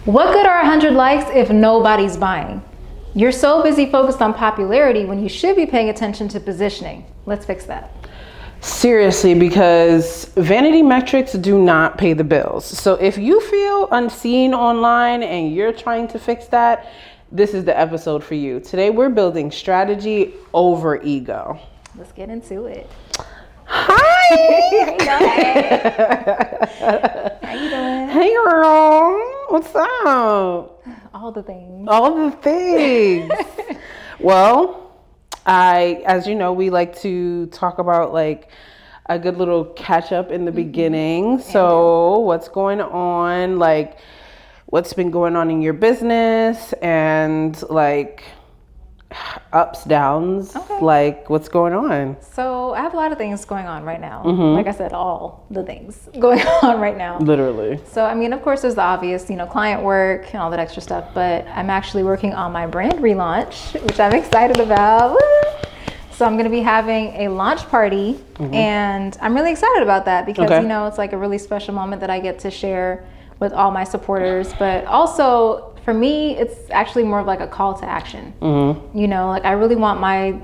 What good are 100 likes if nobody's buying? You're so busy focused on popularity when you should be paying attention to positioning. Let's fix that. Seriously, because vanity metrics do not pay the bills. So if you feel unseen online and you're trying to fix that, this is the episode for you. Today we're building strategy over ego. Let's get into it. Hi! How you doing? Hey girl, what's up? All the things. All the things. Well, as you know, we like to talk about like a good little catch up in the beginning. So what's going on? Like what's been going on in your business and like ups, downs, like what's going on? So I have a lot of things going on right now. Like I said, all the things going on right now. Literally. So, I mean, of course, there's the obvious, client work and all that extra stuff, but I'm actually working on my brand relaunch, which I'm excited about. Woo! So I'm going to be having a launch party and I'm really excited about that because, it's like a really special moment that I get to share with all my supporters, but also for me, it's actually more of like a call to action. Like I really want my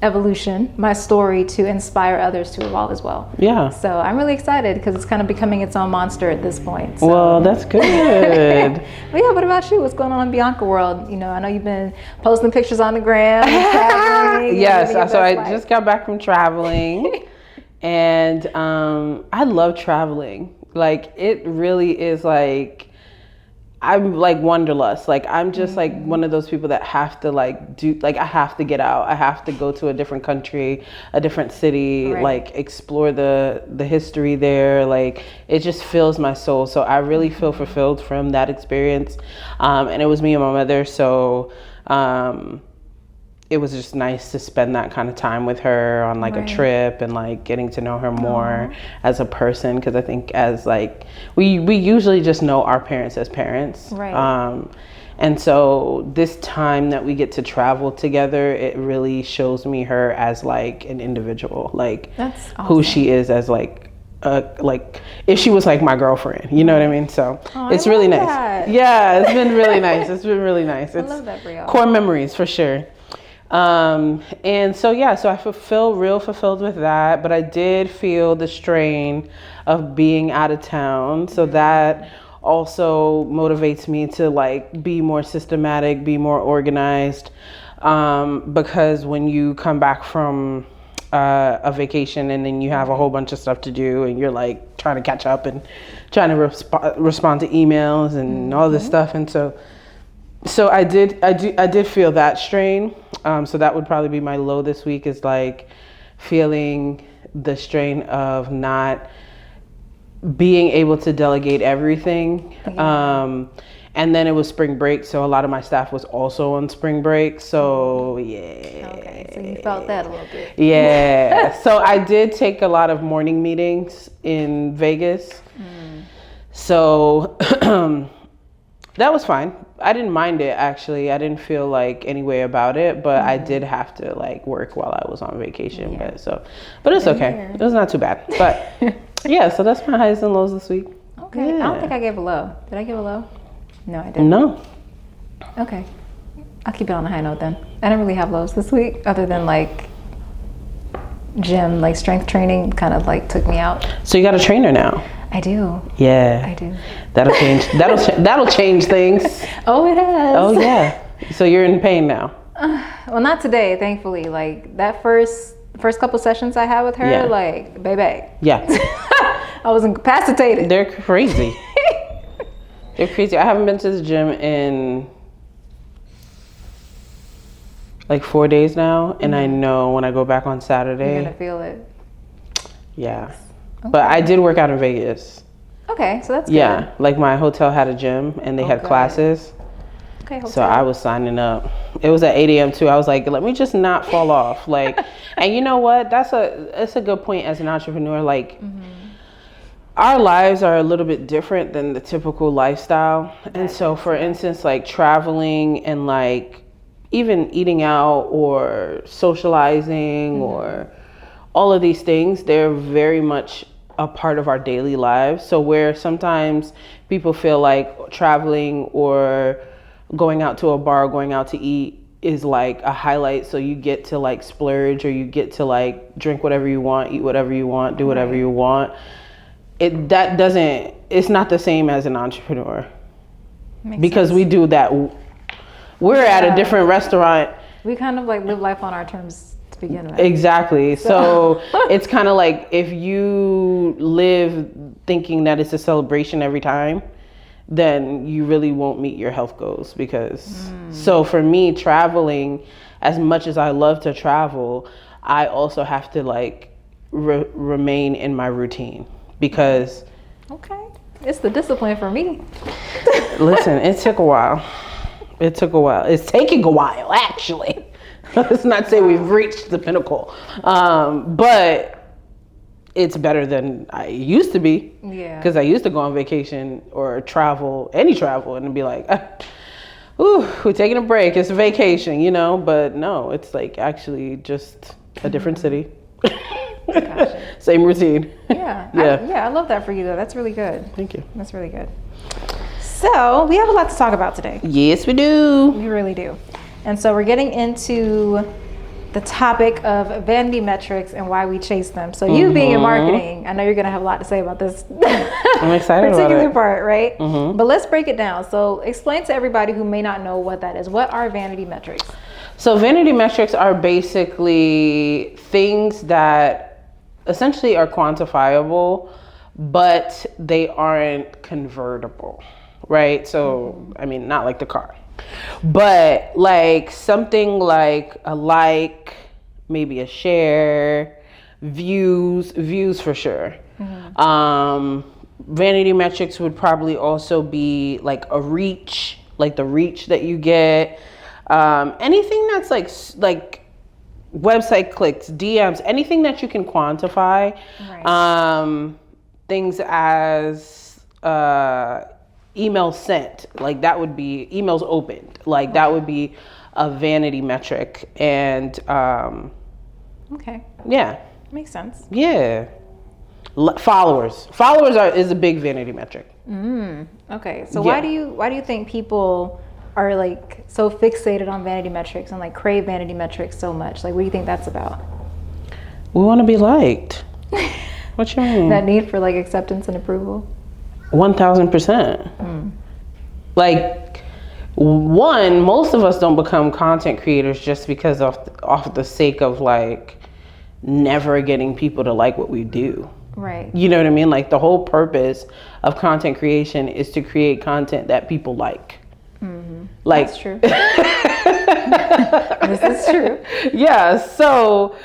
evolution, my story to inspire others to evolve as well. Yeah. So I'm really excited because it's kind of becoming its own monster at this point. So. Well, that's good. But yeah, what about you? What's going on in Bianca world? I know you've been posting pictures on the gram. Yes. So I just got back from traveling and I love traveling. Like it really is like, I'm like wanderlust. Like I'm just like one of those people that have to I have to get out. I have to go to a different country, a different city, like explore the history there. Like it just fills my soul. So I really feel fulfilled from that experience. And it was me and my mother. So it was just nice to spend that kind of time with her on like a trip and like getting to know her more as a person. Because I think as like we usually just know our parents as parents. And so this time that we get to travel together, it really shows me her as like an individual, like that's awesome. Who she is as like if she was like my girlfriend, you know what I mean? So it's really nice. That. Yeah, it's been really nice. It's been really nice. It's I love that for y'all. Core memories for sure. And so I feel real fulfilled with that, but I did feel the strain of being out of town. So that also motivates me to like be more systematic, be more organized. Because when you come back from a vacation and then you have a whole bunch of stuff to do and you're like trying to catch up and trying to respond to emails and all this stuff. And so I did feel that strain. So that would probably be my low this week is like feeling the strain of not being able to delegate everything. And then it was spring break. So a lot of my staff was also on spring break. So Okay, so you felt that a little bit. Yeah. So I did take a lot of morning meetings in Vegas. So that was fine. I didn't mind it actually. I didn't feel like any way about it, but I did have to like work while I was on vacation. But it's okay. It was not too bad. But yeah, so that's my highs and lows this week. Okay. Yeah. I don't think I gave a low. Did I give a low? No, I didn't. No. Okay. I'll keep it on a high note then. I didn't really have lows this week other than like gym, like strength training kind of like took me out. So you got a trainer now? I do. Yeah. I do. That'll change. That'll change things. Oh, it has. Oh yeah. So you're in pain now. Well, not today, thankfully. Like that first couple sessions I had with her, like baby. Yeah. I was incapacitated. They're crazy. They're crazy. I haven't been to the gym in like 4 days now, and I know when I go back on Saturday, you're gonna feel it. Yeah. Okay. But I did work out in Vegas. Okay, so that's good. Yeah, like my hotel had a gym and they had classes. Okay, so I was signing up. It was at 8 a.m. too. I was like, let me just not fall off. Like, and you know what? That's a good point as an entrepreneur. Like, our lives are a little bit different than the typical lifestyle. And so, for instance, like traveling and like even eating out or socializing or all of these things, they're very much a part of our daily lives. So where sometimes people feel like traveling or going out to a bar, going out to eat is like a highlight. So you get to like splurge, or you get to like drink whatever you want, eat whatever you want, do whatever you want. It's not the same as an entrepreneur. Because we do that. We're at a different restaurant. We kind of like live life on our terms to begin with. Exactly. So it's kind of like if you live thinking that it's a celebration every time, then you really won't meet your health goals. Because so for me, traveling, as much as I love to travel, I also have to like remain in my routine, because it's the discipline for me. Listen, it took a while. It's taking a while, actually. Let's not say we've reached the pinnacle. But it's better than I used to be. Yeah. Because I used to go on vacation or travel, any travel, and be like, ooh, we're taking a break. It's a vacation, you know? But no, it's like actually just a different city. Gotcha. Same routine. Yeah. I love that for you, though. That's really good. Thank you. That's really good. So we have a lot to talk about today. Yes, we do. We really do. And so we're getting into the topic of vanity metrics and why we chase them. So you being in marketing, I know you're going to have a lot to say about this. I'm excited particular about it. part, right? But let's break it down. So explain to everybody who may not know what that is. What are vanity metrics? So vanity metrics are basically things that essentially are quantifiable, but they aren't convertible, right? So, I mean, not like the car, but like something like a like, maybe a share, views for sure. Vanity metrics would probably also be like a reach, like the reach that you get. Anything that's like website clicks, DMs, anything that you can quantify. Right. Things as emails sent, like that would be emails opened, like that would be a vanity metric. And yeah, makes sense. Yeah. Followers is a big vanity metric. Okay, so why do you think people are like so fixated on vanity metrics and like crave vanity metrics so much? Like, what do you think that's about? We want to be liked. What you mean? That need for like acceptance and approval? 1000%. Like, most of us don't become content creators just because off the sake of like never getting people to like what we do. Right. You know what I mean? Like the whole purpose of content creation is to create content that people like. Like, that's true. This is true. Yeah. So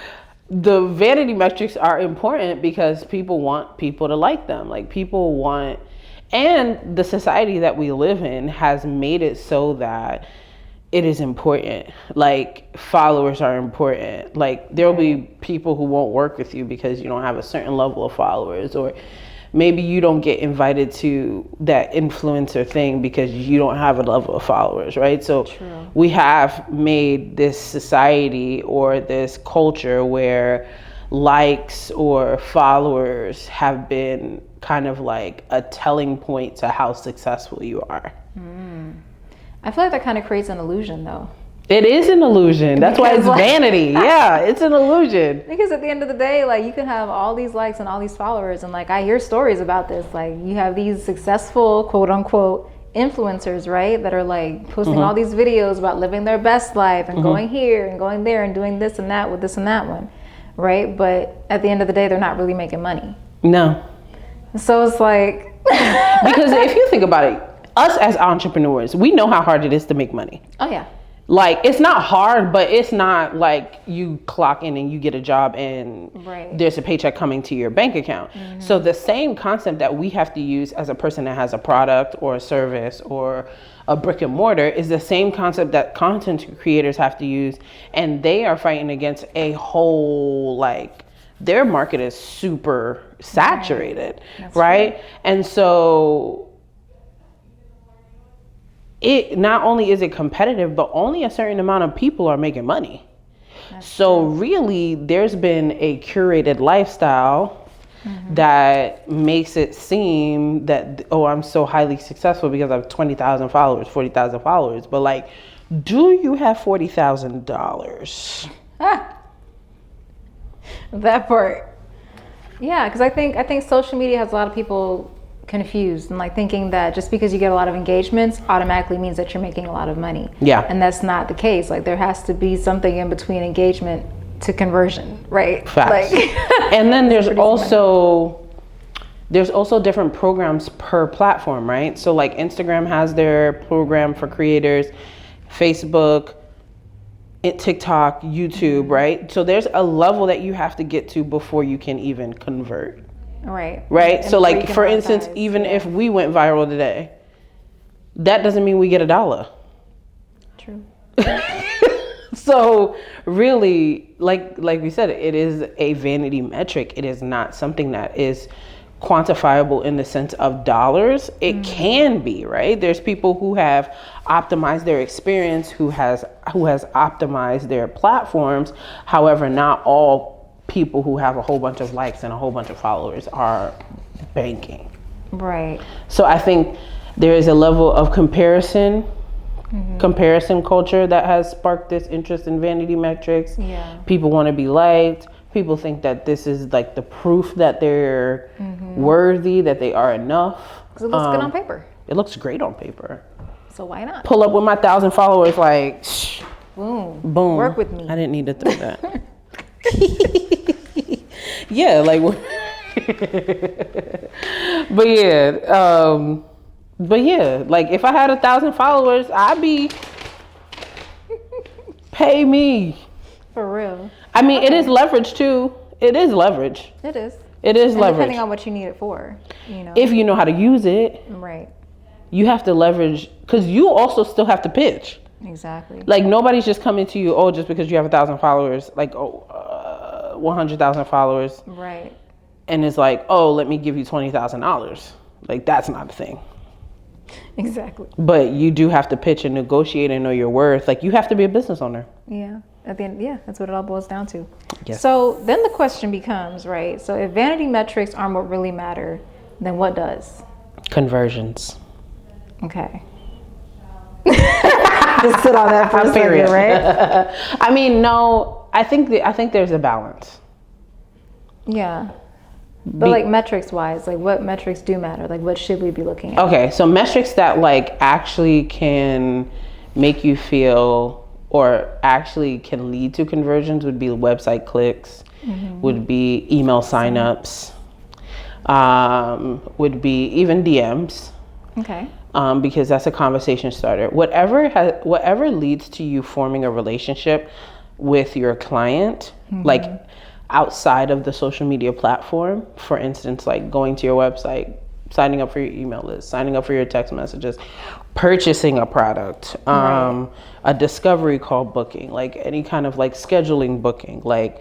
the vanity metrics are important because people want people to like them. Like people want, and the society that we live in has made it so that it is important. Like followers are important. Like there'll be people who won't work with you because you don't have a certain level of followers, or maybe you don't get invited to that influencer thing because you don't have a level of followers, right? So we have made this society or this culture where likes or followers have been kind of like a telling point to how successful you are. I feel like that kind of creates an illusion though. It is an illusion. That's why it's vanity. Yeah, it's an illusion. Because at the end of the day, like you can have all these likes and all these followers, and like I hear stories about this. Like you have these successful quote unquote influencers, right? That are like posting all these videos about living their best life and going here and going there and doing this and that with this and that one, right? But at the end of the day, they're not really making money. No. So it's like because if you think about it, us as entrepreneurs, we know how hard it is to make money. Oh yeah. Like it's not hard, but it's not like you clock in and you get a job and there's a paycheck coming to your bank account. So the same concept that we have to use as a person that has a product or a service or a brick and mortar is the same concept that content creators have to use. And they are fighting against a whole, like, their market is super saturated, right? And so it not only is it competitive, but only a certain amount of people are making money. So really, there's been a curated lifestyle that makes it seem that, oh, I'm so highly successful because I have 20,000 followers, 40,000 followers. But like, do you have $40,000? That part. Yeah, because I think social media has a lot of people confused and like thinking that just because you get a lot of engagements automatically means that you're making a lot of money. Yeah. And that's not the case. Like there has to be something in between engagement to conversion, right? Facts. Like, and then there's also different programs per platform, right? So like Instagram has their program for creators, Facebook, TikTok, YouTube, right? So there's a level that you have to get to before you can even convert. Right. Right. And so like, for instance, even if we went viral today, that doesn't mean we get $1. True. So really, like we said, it is a vanity metric. It is not something that is quantifiable in the sense of dollars. It can be, right? There's people who have optimized their experience, who has optimized their platforms. However, not all people who have a whole bunch of likes and a whole bunch of followers are banking. Right. So I think there is a level of comparison culture that has sparked this interest in vanity metrics. Yeah. People want to be liked. People think that this is like the proof that they're worthy, that they are enough. Because it looks good on paper. It looks great on paper. So why not? Pull up with my 1,000 followers, like, Boom. boom. Work with me. I didn't need to throw that. Yeah, like, but yeah, like if I had 1,000 followers, I'd be pay me. For real. I mean, it is leverage too. It is leverage. It is. It is And leverage. depending on what you need it for, you know. If you know how to use it, Right. you have to leverage, because you also still have to pitch. Exactly. Like nobody's just coming to you, oh, just because you have 1,000 followers, like 100,000 followers. Right. And it's like, oh, let me give you $20,000. Like that's not a thing. Exactly. But you do have to pitch and negotiate and know your worth. Like you have to be a business owner. Yeah. At the end, yeah, that's what it all boils down to. Yes. So then the question becomes, right? So if vanity metrics aren't what really matter, then what does? Conversions. Okay. Just sit on that for a second, right? I mean, no, I think there's a balance. Yeah. But like metrics wise, like what metrics do matter? Like what should we be looking at? Okay, so metrics that like actually can make you feel or actually can lead to conversions would be website clicks, would be email signups, would be even DMs. Okay. Because that's a conversation starter. Whatever leads to you forming a relationship with your client, like outside of the social media platform, for instance, like going to your website, signing up for your email list, signing up for your text messages, purchasing a product, a discovery call booking, like any kind of like scheduling booking, like,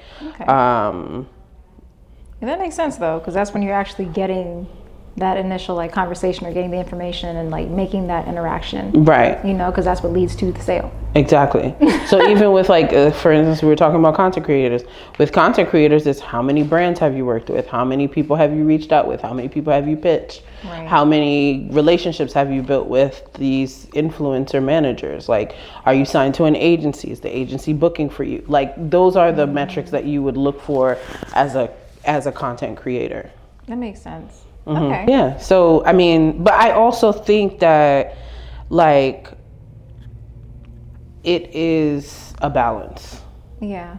And that makes sense though, because that's when you're actually getting that initial like conversation or getting the information and like making that interaction. right. You know, because that's what leads to the sale. Exactly. So even with like, for instance, we were talking about content creators. With content creators, it's how many brands have you worked with? How many people have you reached out with? How many people have you pitched? Right. How many relationships have you built with these influencer managers? Like, are you signed to an agency? Is the agency booking for you? Like, those are the metrics that you would look for as a content creator. That makes sense. Okay. Yeah. So, I mean, but I also think that like it is a balance. Yeah.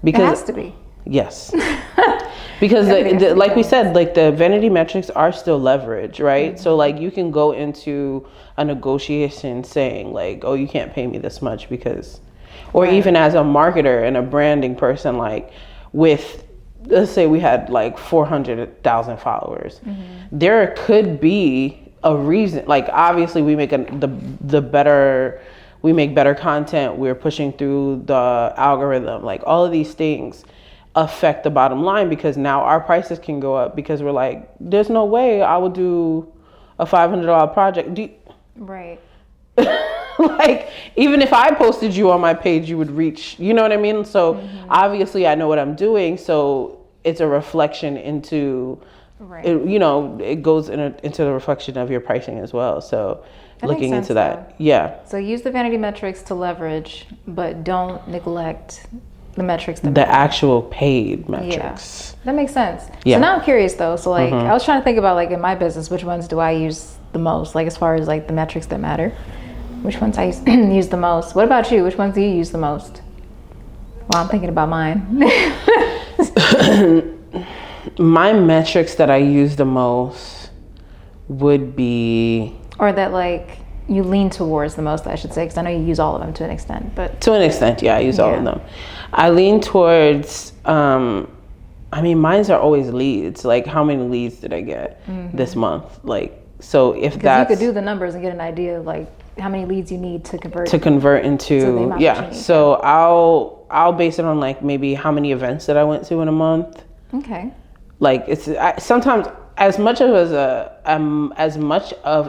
Because it has to be. Yes. Because like we said, like the vanity metrics are still leverage, right? So like you can go into a negotiation saying like, oh, you can't pay me this much because, or even as a marketer and a branding person, like with, let's say we had like 400,000 followers. There could be a reason, like obviously we make we make better content, we're pushing through the algorithm, like all of these things affect the bottom line because now our prices can go up because we're like, there's no way I would do a $500 project. Right. Like even if I posted you on my page, you would reach, you know what I mean? So obviously I know what I'm doing. So it's a reflection into, right. it goes into the reflection of your pricing as well. So that looking into that. Yeah. So use the vanity metrics to leverage, but don't neglect the metrics. The actual paid metrics. Yeah, that makes sense. Yeah. So now I'm curious though. So like, I was trying to think about like in my business, which ones do I use the most? Like as far as like the metrics that matter, which ones I use the most? What about you? Which ones do you use the most? Well, I'm thinking about mine. My metrics that I use the most would be, or that like you lean towards the most, I should say, because I know you use all of them to an extent. But to an extent, yeah, I use all of them. I lean towards, mine's are always leads. Like, how many leads did I get this month? Like, so if that's, you could do the numbers and get an idea of like how many leads you need to convert into, yeah. So I'll base it on like maybe how many events that I went to in a month. Okay. Like sometimes as much of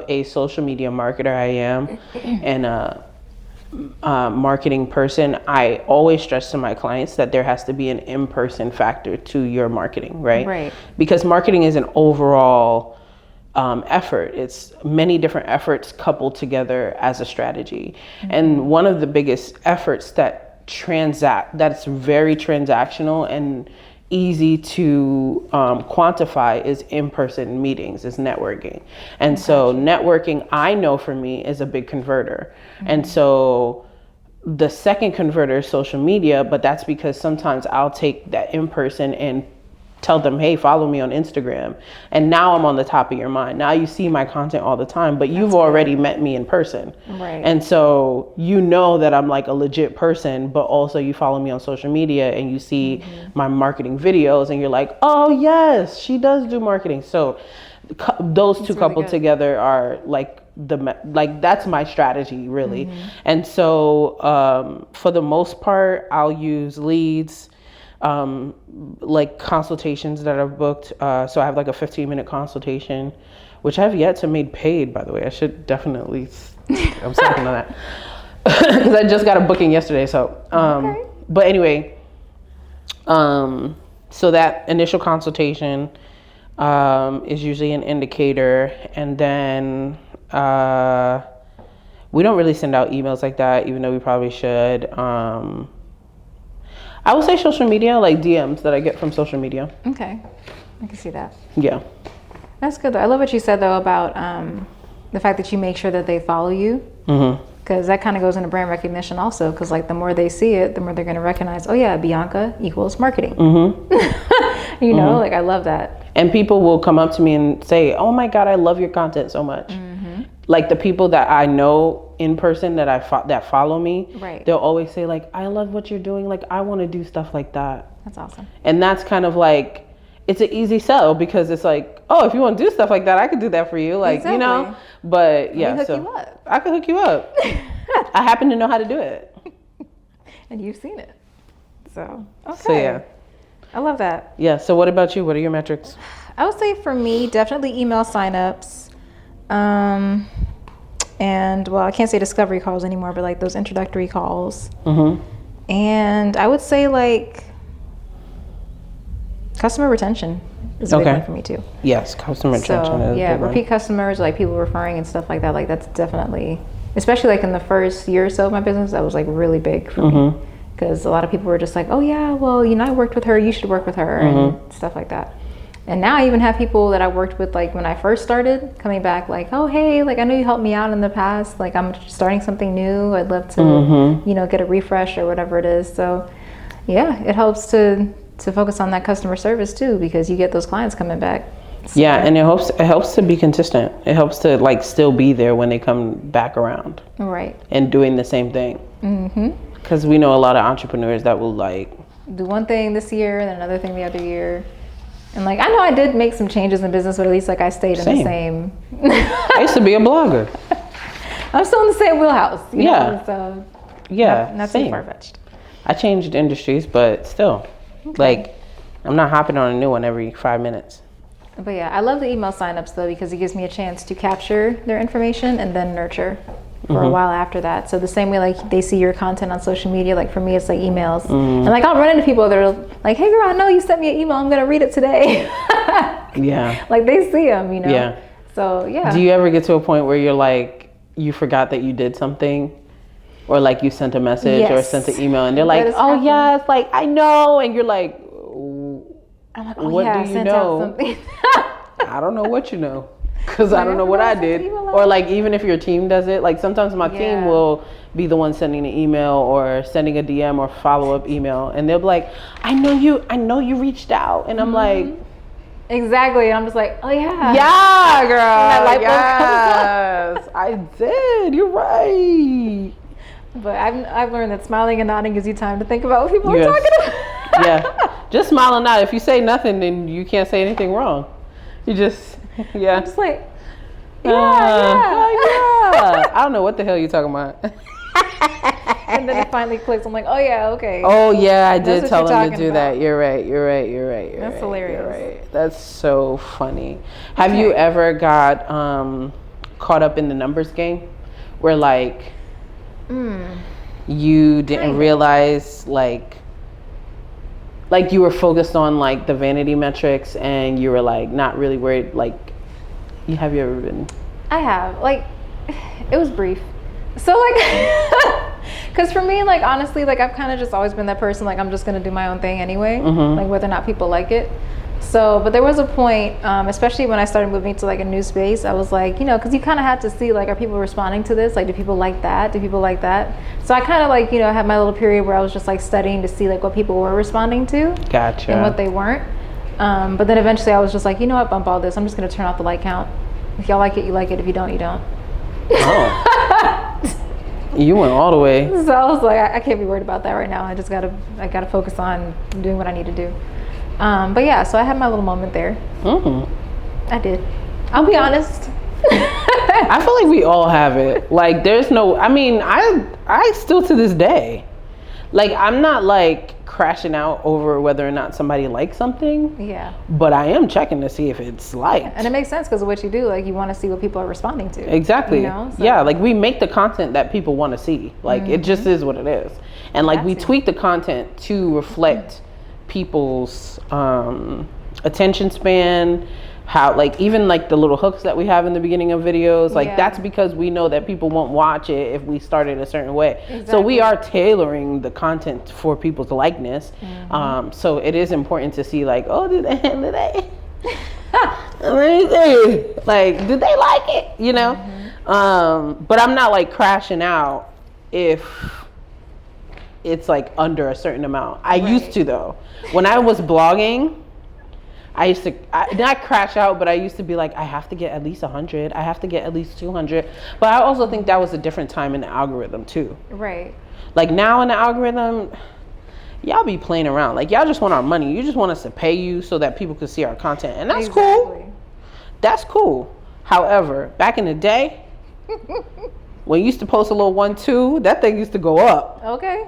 a social media marketer I am and a marketing person, I always stress to my clients that there has to be an in-person factor to your marketing, right? Right. Because marketing is an overall effort. It's many different efforts coupled together as a strategy. And one of the biggest efforts that's very transactional and easy to quantify is in-person meetings, is networking. And so networking, I know for me, is a big converter. And so the second converter is social media, but that's because sometimes I'll take that in-person and tell them, hey, follow me on Instagram. And now I'm on the top of your mind. Now you see my content all the time, but you've already met me in person. Right. And so you know that I'm like a legit person, but also you follow me on social media and you see my marketing videos and you're like, oh yes, she does do marketing. So those two coupled together are like that's my strategy really. And so for the most part, I'll use leads, like consultations that I've booked. So I have like a 15-minute consultation, which I've yet to made paid, by the way. I should definitely, I'm second on that. Because I just got a booking yesterday. So, but anyway, so that initial consultation is usually an indicator. And then we don't really send out emails like that, even though we probably should. I would say social media, like DMs that I get from social media. Okay, I can see that. Yeah. That's good though. I love what you said though about the fact that you make sure that they follow you. Because that kind of goes into brand recognition also. Because like the more they see it, the more they're going to recognize, oh yeah, Bianca equals marketing. You know, like I love that. And people will come up to me and say, oh my God, I love your content so much. Like the people that I know in person that follow me, right, they'll always say like, I love what you're doing. Like I want to do stuff like that. That's awesome. And that's kind of like, it's an easy sell because it's like, oh, if you want to do stuff like that, I could do that for you. Like, you know, but yeah, hook you up. I can hook you up. I happen to know how to do it. And you've seen it. So, okay. So yeah. I love that. Yeah. So what about you? What are your metrics? I would say for me, definitely email signups. And well, I can't say discovery calls anymore, but like those introductory calls. And I would say like customer retention is a big one for me too. Yes, customer retention is yeah, a big repeat one. Customers, like people referring and stuff like that. Like that's definitely, especially like in the first year or so of my business, that was like really big for me. Because a lot of people were just like, oh yeah, well, you know, I worked with her, you should work with her and stuff like that. And now I even have people that I worked with, like when I first started, coming back like, oh, hey, like I know you helped me out in the past. Like I'm starting something new. I'd love to, you know, get a refresh or whatever it is. So yeah, it helps to focus on that customer service too, because you get those clients coming back. So, yeah, and it helps to be consistent. It helps to like still be there when they come back around. Right. And doing the same thing. Because we know a lot of entrepreneurs that will like do one thing this year and then another thing the other year. And like, I know I did make some changes in business, but at least like I stayed in the same. I used to be a blogger. I'm still in the same wheelhouse. You know? So yeah, not too far-fetched. I changed industries, but still, like, I'm not hopping on a new one every 5 minutes. But yeah, I love the email signups though, because it gives me a chance to capture their information and then nurture. for a while after that. So the same way like they see your content on social media, like for me it's like emails. And like I'll run into people that are like, hey girl, I know you sent me an email, I'm gonna read it today. Yeah. Like they see them, you know. Yeah. So yeah. Do you ever get to a point where you're like, you forgot that you did something? Or like you sent a message or sent an email and they're like, oh yes, like I know, and you're like, I'm like, oh what yeah, do I you sent know? out something. I don't know what you know, because I don't know what I did. Or like even if your team does it, like sometimes my team will be the one sending the email or sending a DM or follow-up email, and they'll be like, I know you reached out, and I'm like, exactly. And I'm just like, oh yeah. Yeah, girl. Yes, I did. You're right. But I've learned that smiling and nodding gives you time to think about what people are talking about. Yeah. Just smile and nod. If you say nothing, then you can't say anything wrong. You just, I'm just like, yeah. I don't know what the hell you're talking about. And then it finally clicks. I'm like, oh yeah, okay. Oh yeah, I did tell them to do about. that. You're right. That's hilarious. You're right. That's so funny. Have you ever got caught up in the numbers game, where like you didn't realize like you were focused on like the vanity metrics and you were like not really worried? Like, have you ever been? I have. Like, it was brief. So like, because for me, like honestly, like I've kind of just always been that person, like I'm just gonna do my own thing anyway, like whether or not people like it. So, but there was a point, especially when I started moving to like a new space, I was like, you know, because you kind of had to see like, are people responding to this? Like, do people like that? Do people like that? So I kind of like, you know, had my little period where I was just like studying to see like what people were responding to. Gotcha. And what they weren't. But then eventually I was just like, you know what, bump all this. I'm just gonna turn off the like count. If y'all like it, you like it. If you don't, you don't. Oh. You went all the way. So I was like, I can't be worried about that right now. I gotta focus on doing what I need to do. But yeah, so I had my little moment there. I did. I'll be honest. I feel like we all have it. Like there's no, I mean, I still to this day, like I'm not like crashing out over whether or not somebody likes something. Yeah. But I am checking to see if it's liked. And it makes sense because of what you do. Like you want to see what people are responding to. Exactly. You know? So. Yeah, like we make the content that people want to see. Like it just is what it is. And like we tweak the content to reflect people's attention span, how like even like the little hooks that we have in the beginning of videos, like that's because we know that people won't watch it if we start it a certain way. Exactly. So we are tailoring the content for people's likeness. So it is important to see like, oh, did they like, did they like it, you know? But I'm not like crashing out if it's like under a certain amount. I used to though. When I was blogging, I used to not crash out, but I used to be like, I have to get at least 100. I have to get at least 200. But I also think that was a different time in the algorithm too. Right. Like now in the algorithm, y'all be playing around. Like y'all just want our money. You just want us to pay you so that people can see our content. And that's cool. That's cool. However, back in the day, when you used to post a little 1-2, that thing used to go up. Okay.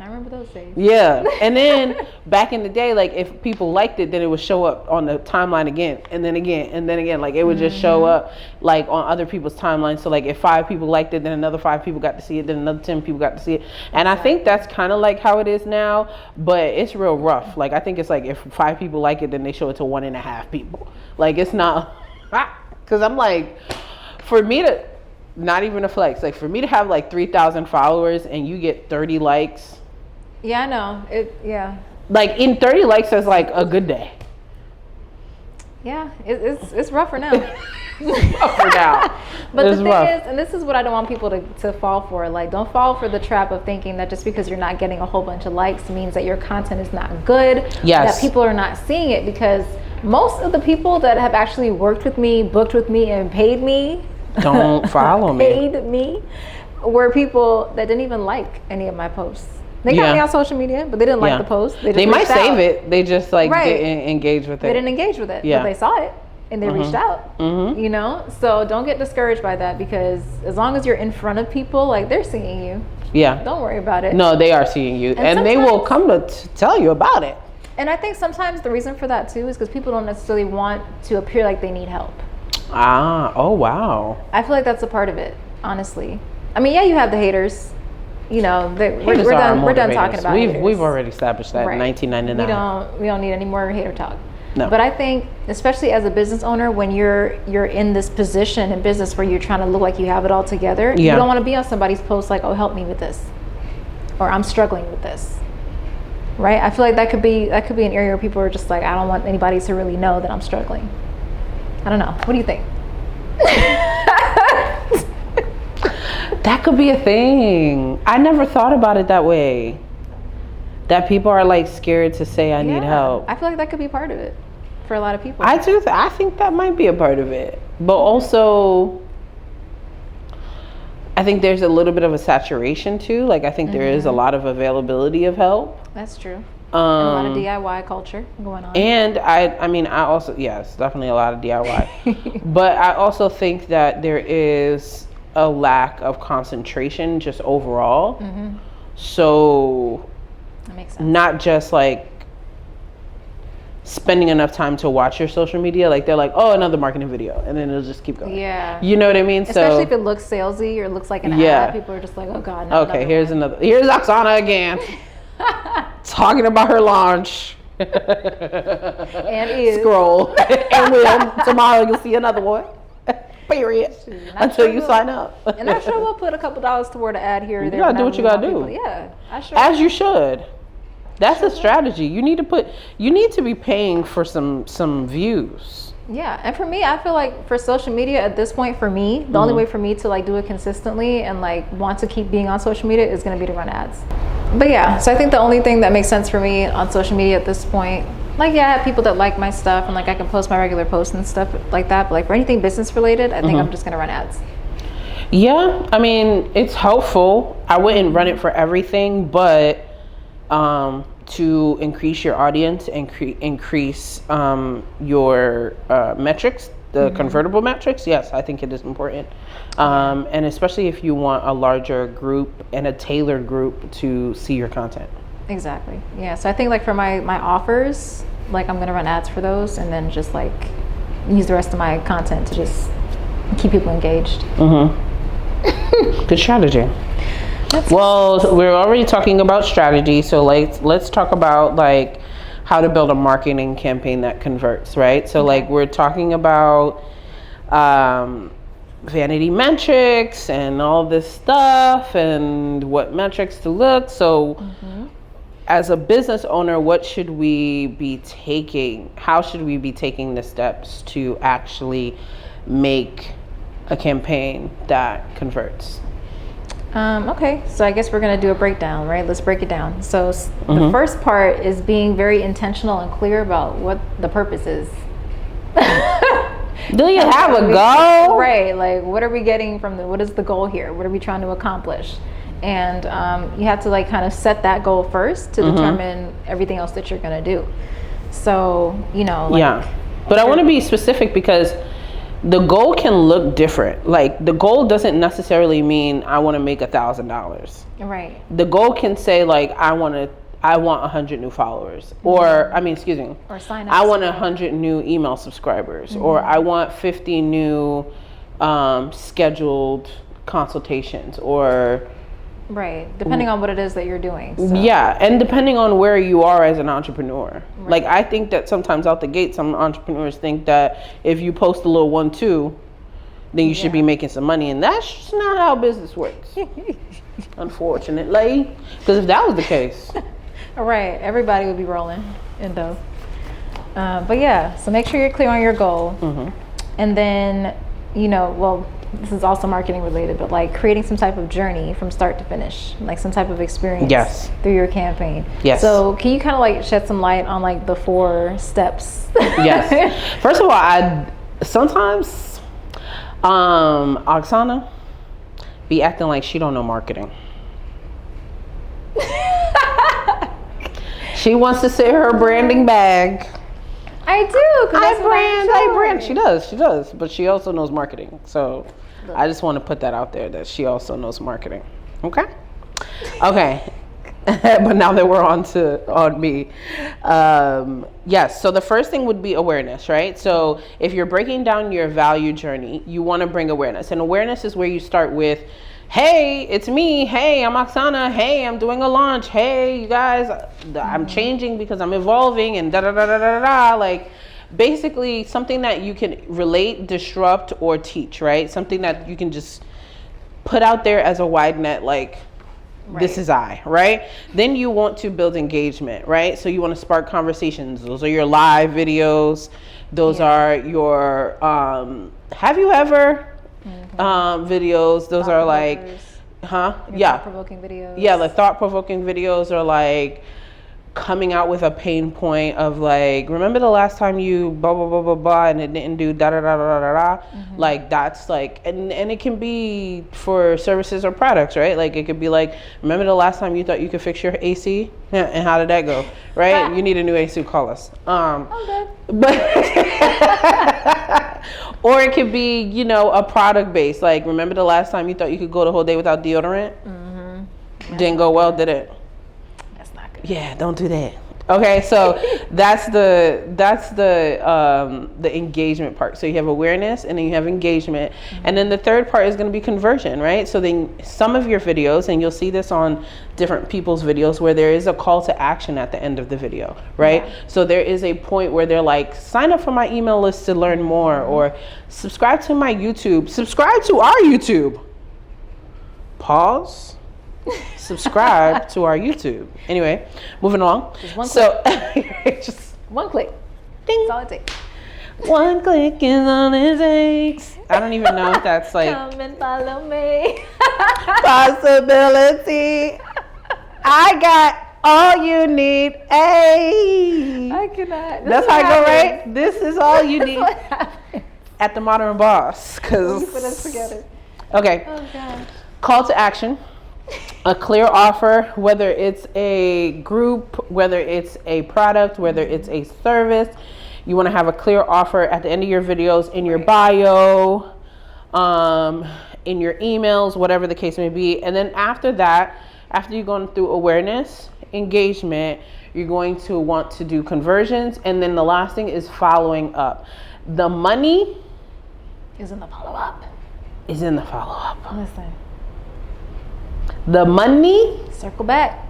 I remember those days. Yeah. And then back in the day, like if people liked it, then it would show up on the timeline again and then again and then again. Like it would just show up like on other people's timelines. So like if 5 people liked it, then another 5 people got to see it, then another 10 people got to see it. And I think that's kind of like how it is now, but it's real rough. Like I think it's like if 5 people like it, then they show it to 1.5 people. Like it's not, because I'm like, for me to, not even a flex, like for me to have like 3,000 followers and you get 30 likes. Yeah, I know. Yeah. Like in 30 likes is like a good day. Yeah, it's rougher now. Rougher now. But the thing is, and this is what I don't want people to fall for, like don't fall for the trap of thinking that just because you're not getting a whole bunch of likes means that your content is not good. Yes. That people are not seeing it, because most of the people that have actually worked with me, booked with me, and paid me, don't follow me. Paid me, were people that didn't even like any of my posts. They got me on social media, but they didn't like the post. They might save it. They just like didn't engage with it. They didn't engage with it, but they saw it and they reached out. You know, so don't get discouraged by that, because as long as you're in front of people, like they're seeing you. Yeah. Don't worry about it. No, they are seeing you, and they will come to tell you about it. And I think sometimes the reason for that too is because people don't necessarily want to appear like they need help. Ah, oh wow. I feel like that's a part of it, honestly. I mean, yeah, you have the haters. You know, we're done talking about haters. We've already established that in 1999. We don't need any more hater talk. No. But I think, especially as a business owner, when you're in this position in business where you're trying to look like you have it all together, you don't want to be on somebody's post like, "Oh, help me with this," or "I'm struggling with this." Right? I feel like that could be an area where people are just like, "I don't want anybody to really know that I'm struggling." I don't know. What do you think? That could be a thing. I never thought about it that way. That people are like scared to say I need help. I feel like that could be part of it for a lot of people. I do. I think that might be a part of it. But also, I think there's a little bit of a saturation too. Like I think there is a lot of availability of help. That's true. And a lot of DIY culture going on. And I mean, I also, yes, definitely a lot of DIY. But I also think that there is a lack of concentration just overall. So that makes sense. Not just like spending enough time to watch your social media. Like they're like, oh, another marketing video, and then it'll just keep going. Yeah. You know what I mean? Especially if it looks salesy or looks like an ad, people are just like, oh God. No, okay, here's Oksana again. Talking about her launch. And is. Scroll. And will. Tomorrow you'll see another one. Period. Until you sign up. And I'm sure we'll put a couple dollars toward an ad here or there. You gotta do what you gotta do. Yeah. As you should. That's a strategy. You need to be paying for some views. Yeah, and for me, I feel like for social media at this point, for me, the only way for me to like do it consistently and like want to keep being on social media is going to be to run ads. But yeah, so I think the only thing that makes sense for me on social media at this point, like I have people that like my stuff and like I can post my regular posts and stuff like that. But like for anything business related, I think I'm just going to run ads. Yeah, I mean, it's helpful. I wouldn't run it for everything, but to increase your audience and increase your metrics, the convertible metrics, yes, I think it is important. And especially if you want a larger group and a tailored group to see your content. Exactly. Yeah. So I think like for my offers, like I'm going to run ads for those and then just like use the rest of my content to just keep people engaged. Good strategy. Well, we're already talking about strategy, so let's talk about like how to build a marketing campaign that converts, right? So like we're talking about vanity metrics and all this stuff and what metrics to look. So as a business owner, what should we be taking? How should we be taking the steps to actually make a campaign that converts? Okay, so I guess we're going to do a breakdown, right? Let's break it down. So the first part is being very intentional and clear about what the purpose is. Do you have a goal? Right, like what are we getting from what is the goal here? What are we trying to accomplish? And you have to like kind of set that goal first to determine everything else that you're going to do. So, you know. Like, but I want to be specific because the goal can look different. Like the goal doesn't necessarily mean I want to make $1,000. Right. The goal can say like I want 100 new followers, or I mean, excuse me, or sign up. I want 100 new email subscribers, or I want 50 new scheduled consultations, or right, depending on what it is that you're doing. So. Yeah, and depending on where you are as an entrepreneur. Right. Like I think that sometimes out the gate, some entrepreneurs think that if you post a little 1-2, then you should be making some money, and that's just not how business works. Unfortunately, because if that was the case, right, everybody would be rolling in dough. But yeah, so make sure you're clear on your goal, and then this is also marketing related, but like creating some type of journey from start to finish, like some type of experience through your campaign. Yes. So can you kind of like shed some light on like the 4 steps? Yes. First of all, I sometimes Oksana be acting like she don't know marketing. She wants to say her branding bag. I do. I brand. She does. But she also knows marketing. So I just want to put that out there that she also knows marketing. Okay. But now that we're on me, yes. So the first thing would be awareness, right? So if you're breaking down your value journey, you want to bring awareness, and awareness is where you start with hey, it's me. Hey, I'm Oksana. Hey, I'm doing a launch. Hey, you guys, I'm changing because I'm evolving and da da da da da da. Like, basically something that you can relate, disrupt, or teach, right? Something that you can just put out there as a wide net, like, this is I, right? Then you want to build engagement, right? So you want to spark conversations. Those are your live videos. Those are your, have you ever videos. Those are like, thought-provoking videos. Yeah, like thought-provoking videos are like coming out with a pain point of like, remember the last time you blah blah blah blah blah and it didn't do da da da da da da. Like that's like, and it can be for services or products, right? Like it could be like, remember the last time you thought you could fix your AC and how did that go, right? You need a new AC, call us. Okay. But or it could be, you know, a product based, like remember the last time you thought you could go the whole day without deodorant? Didn't go well, did it? Yeah, don't do that. Okay, so that's the engagement part. So you have awareness and then you have engagement. And then the third part is going to be conversion, right? So then some of your videos, and you'll see this on different people's videos, where there is a call to action at the end of the video, right? So there is a point where they're like, sign up for my email list to learn more, or subscribe to my YouTube, subscribe to our YouTube. Pause. Subscribe to our YouTube. Anyway, moving along. Just one click. Just one click. Ding. That's all it takes. One click is all it takes. I don't even know if that's like come and follow me. Possibility. I got all you need. Hey. I cannot. That's how I go, right? This is all you need at the Modern Boss. Cause we put us together. Okay. Oh gosh. Call to action. A clear offer, whether it's a group, whether it's a product, whether it's a service. You want to have a clear offer at the end of your videos, in your bio, in your emails, whatever the case may be. And then after that, after you've gone through awareness, engagement, you're going to want to do conversions. And then the last thing is following up. The money is in the follow-up. Listen. The money, circle back,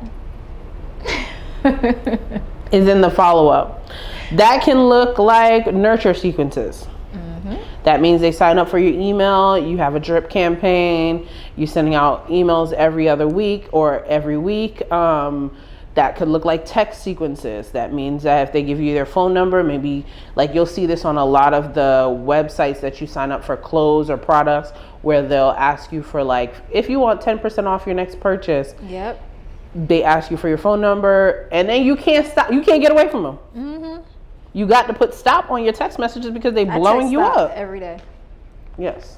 is in the follow-up. That can look like nurture sequences. That means they sign up for your email, you have a drip campaign, you're sending out emails every other week or every week. That could look like text sequences. That means that if they give you their phone number, maybe like you'll see this on a lot of the websites that you sign up for clothes or products, where they'll ask you for like, if you want 10% off your next purchase, they ask you for your phone number, and then you can't stop. You can't get away from them. You got to put stop on your text messages because they're blowing you up every day. Yes,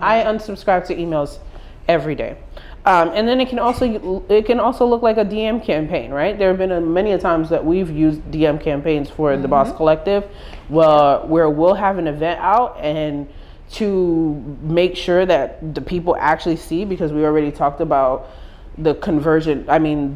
I unsubscribe to emails every day. And then it can also look like a DM campaign, right? There have been many times that we've used DM campaigns for the Boss Collective, where we'll have an event out, and to make sure that the people actually see, because we already talked about the conversion,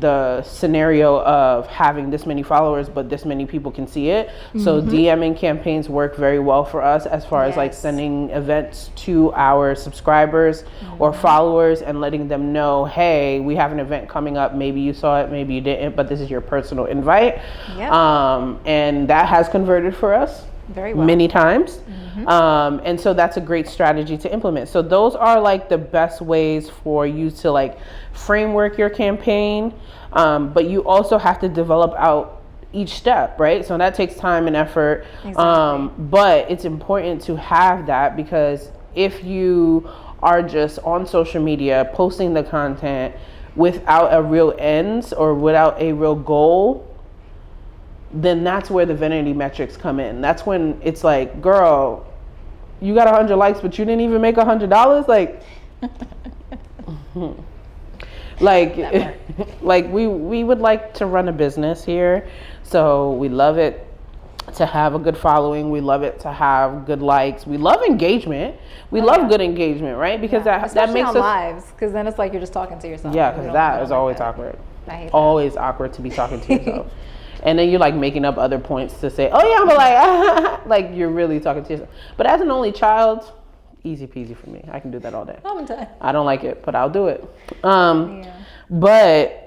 the scenario of having this many followers but this many people can see it. So DMing campaigns work very well for us as far as like sending events to our subscribers or followers and letting them know, hey, we have an event coming up, maybe you saw it, maybe you didn't, but this is your personal invite. And that has converted for us very well, many times. And so that's a great strategy to implement. So those are like the best ways for you to like framework your campaign, but you also have to develop out each step, right? So that takes time and effort. But it's important to have that, because if you are just on social media posting the content without a real ends or without a real goal, then that's where the vanity metrics come in. That's when it's like, girl, you got 100 likes, but you didn't even make $100. Like we would like to run a business here. So we love it to have a good following. We love it to have good likes. We love engagement. We love good engagement, right? Because that makes us lives, because then it's like you're just talking to yourself. Yeah, because that is always awkward. I hate that. Always awkward to be talking to yourself. And then you're like making up other points to say, oh yeah, but like, like you're really talking to yourself. But as an only child, easy peasy for me. I can do that all day. I'm done. I don't like it, but I'll do it. But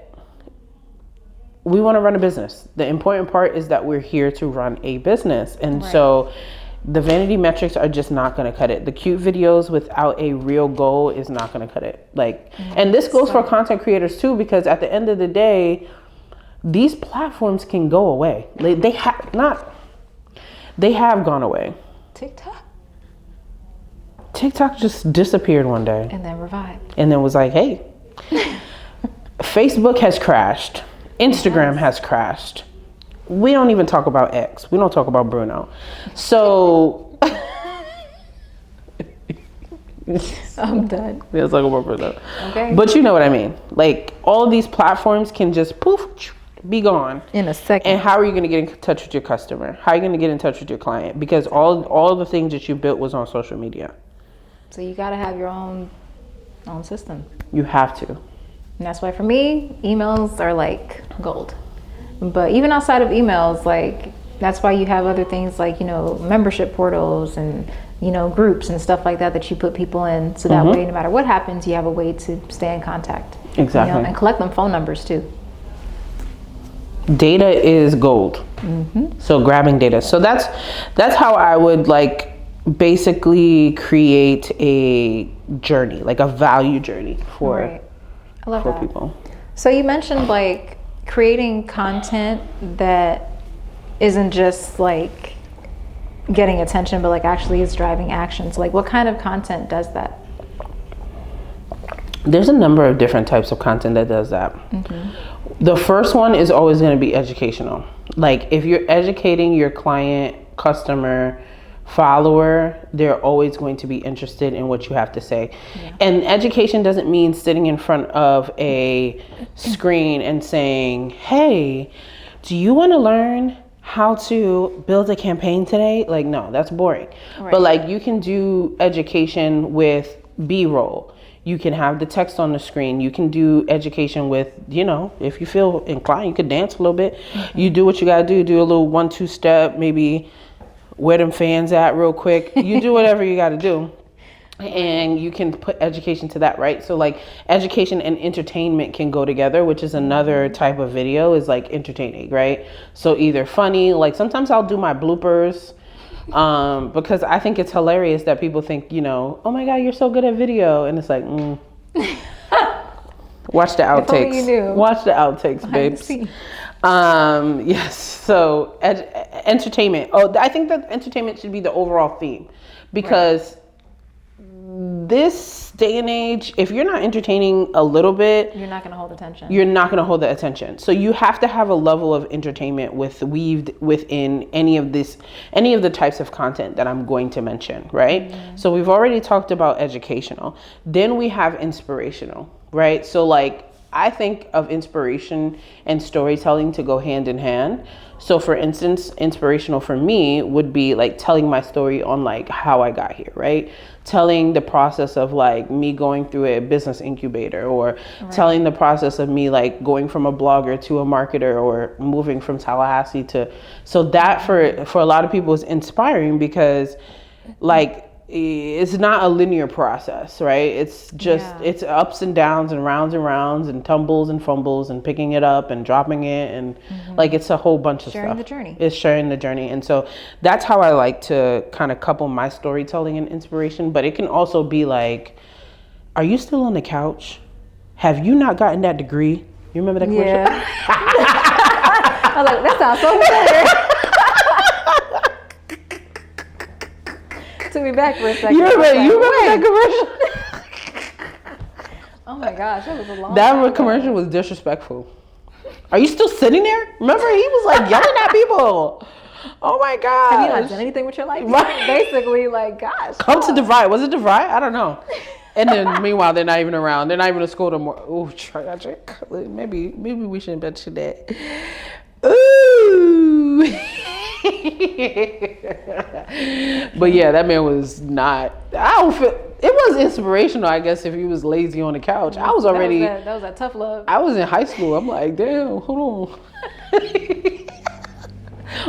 we want to run a business. The important part is that we're here to run a business. And so the vanity metrics are just not going to cut it. The cute videos without a real goal is not going to cut it. Like, and this goes for content creators too, because at the end of the day, these platforms can go away. They have gone away. TikTok just disappeared one day. And then revived. And then was like, hey, Facebook has crashed. Instagram has crashed. We don't even talk about X. We don't talk about Bruno. So I'm done. Let's talk about Bruno. Okay. But you know what I mean. Like, all of these platforms can just poof, be gone in a second. And how are you going to get in touch with your customer? How are you going to get in touch with your client? Because all the things that you built was on social media. So you got to have your own system. You have to. And that's why for me, emails are like gold. But even outside of emails, like, that's why you have other things like, membership portals and, groups and stuff like that you put people in. So that way, no matter what happens, you have a way to stay in contact. Exactly. And collect them phone numbers too. Data is gold. So grabbing data. So that's how I would like basically create a journey, like a value journey for people. So you mentioned like creating content that isn't just like getting attention, but like actually is driving action. So like what kind of content does that? There's a number of different types of content that does that. The first one is always going to be educational. Like if you're educating your client, customer, follower, they're always going to be interested in what you have to say. And education doesn't mean sitting in front of a screen and saying, hey, do you want to learn how to build a campaign today? Like, no, that's boring. But like you can do education with B-roll. You can have the text on the screen. You can do education with, if you feel inclined, you could dance a little bit. You do what you got to do a little 1-2 step, maybe where them fans at real quick. You do whatever you got to do. And you can put education to that, right? So like education and entertainment can go together, which is another type of video, is like entertaining, right? So either funny, like sometimes I'll do my bloopers because I think it's hilarious that people think, oh my God, you're so good at video. And it's like, watch the outtakes. Watch the outtakes, babes. Yes. So entertainment. Oh, I think that entertainment should be the overall theme, because this day and age, if you're not entertaining a little bit, you're not going to hold attention. You're not going to hold the attention. So you have to have a level of entertainment weaved within any of the types of content that I'm going to mention, right? So we've already talked about educational. Then we have inspirational, right? So like I think of inspiration and storytelling to go hand in hand. So for instance, inspirational for me would be like telling my story on like how I got here, right? Telling the process of like me going through a business incubator, or telling the process of me like going from a blogger to a marketer, or moving from Tallahassee to, so that for a lot of people is inspiring, because like it's not a linear process, right? It's just, it's ups and downs and rounds and tumbles and fumbles and picking it up and dropping it. And like, it's a whole bunch of sharing stuff. The journey. It's sharing the journey. And so that's how I like to kind of couple my storytelling and inspiration. But it can also be like, are you still on the couch? Have you not gotten that degree? You remember that commercial? Yeah. I was like, that sounds so familiar. Took me back for a second. You remember that commercial? Oh my gosh, that was a long That commercial was disrespectful. Are you still sitting there? Remember, he was like yelling at people. Oh my gosh. Have you not done anything with your life? Right. Basically, like, gosh. Come to DeVry. Was it DeVry? I don't know. And then meanwhile, they're not even around. They're not even in school no more. Oh, tragic. Maybe we shouldn't mention that. Ooh. But yeah, that man was not, I don't feel, it was inspirational, I guess, if he was lazy on the couch. I was already, that was that tough love. I was in high school. I'm like, damn, hold on.